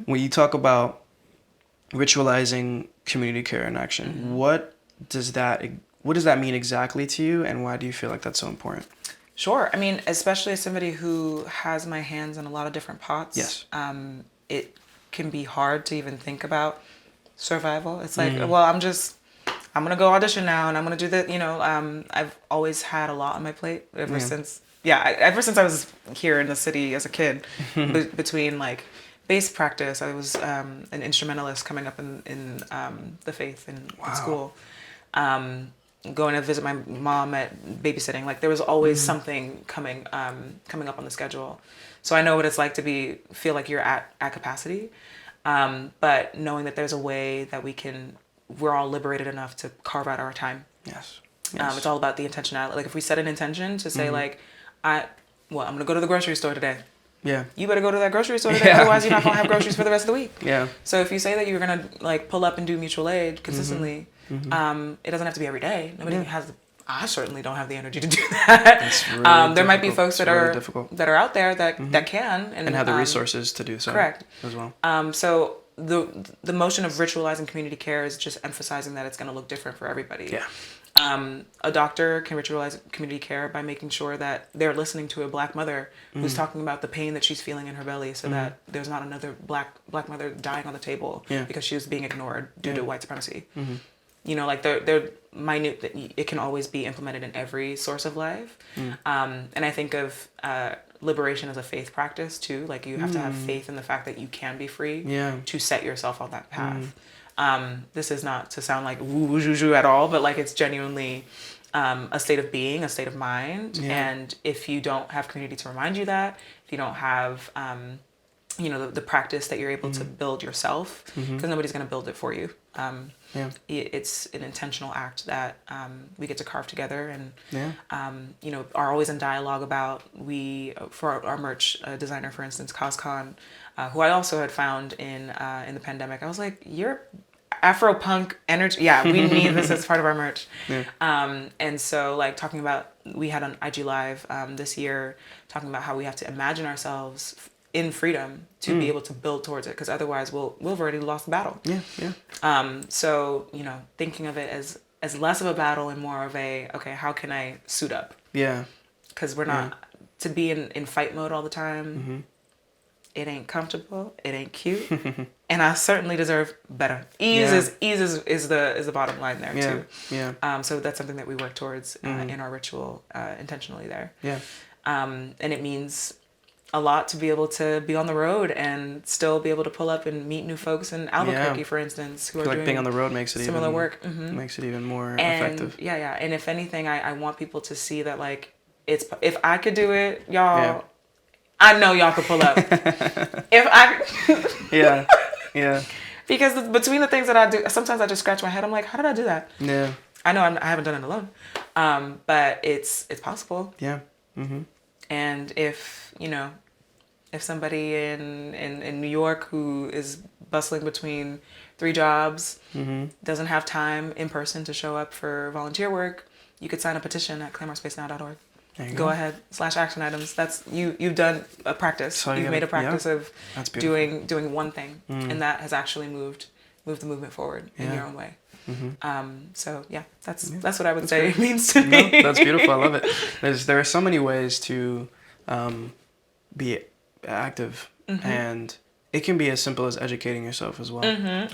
When you talk about ritualizing community care in action, what does that mean exactly to you, and why do you feel like that's so important? Sure. I mean, especially as somebody who has my hands in a lot of different pots. Yes. It can be hard to even think about survival. It's like, well, I'm going to go audition now and I'm going to do that. I've always had a lot on my plate ever since I was here in the city as a kid. Between like bass practice, I was an instrumentalist coming up in the faith in school. Going to visit my mom at babysitting, like there was always something coming up on the schedule. So I know what it's like to feel like you're at capacity, but knowing that there's a way that we're all liberated enough to carve out our time. Yes. It's all about the intentionality. Like if we set an intention to say like, I'm going to go to the grocery store today. Yeah. You better go to that grocery store today, otherwise you're not going to have groceries for the rest of the week. Yeah. So if you say that you're going to like pull up and do mutual aid consistently, it doesn't have to be every day. I certainly don't have the energy to do that. That's really there might be folks that are out there that can and have the resources to do so. Correct. As well. So the motion of ritualizing community care is just emphasizing that it's going to look different for everybody. Yeah. A doctor can ritualize community care by making sure that they're listening to a Black mother who's talking about the pain that she's feeling in her belly, so that there's not another black mother dying on the table because she was being ignored due to white supremacy. Like they're minute, that it can always be implemented in every source of life. And I think of liberation as a faith practice too. Like you have to have faith in the fact that you can be free to set yourself on that path. This is not to sound like woo juju at all, but like it's genuinely a state of being, a state of mind. And if you don't have community to remind you that, if you don't have the practice that you're able to build yourself, because nobody's going to build it for you. It's an intentional act that we get to carve together, and are always in dialogue about. For our merch designer, for instance, Kazkan, who I also had found in the pandemic. I was like, you're Afro punk energy. Yeah, we need this as part of our merch. And so like talking about, we had on IG Live this year talking about how we have to imagine ourselves in freedom to be able to build towards it, because otherwise we've already lost the battle. So thinking of it as less of a battle and more of a, okay, how can I suit up? Because we're not to be in fight mode all the time. It ain't comfortable, it ain't cute, and I certainly deserve better. Ease is the bottom line there too. So that's something that we work towards in our ritual intentionally there. And it means a lot to be able to be on the road and still be able to pull up and meet new folks in Albuquerque, for instance, who are doing being on the road makes it similar work. Makes it even more effective. And if anything, I want people to see that like if I could do it, y'all. I know y'all could pull up. If I because between the things that I do, sometimes I just scratch my head. I'm like, how did I do that? I know I haven't done it alone, but it's possible. And if somebody in New York who is bustling between 3 jobs doesn't have time in person to show up for volunteer work, you could sign a petition at claimoursspacenow.org. Go ahead, /action items. That's you've done a practice. So you've made a practice of doing one thing, and that has actually moved the movement forward in your own way. So that's what I would say it means to me. No, that's beautiful. I love it. There are so many ways to be active, and it can be as simple as educating yourself as well.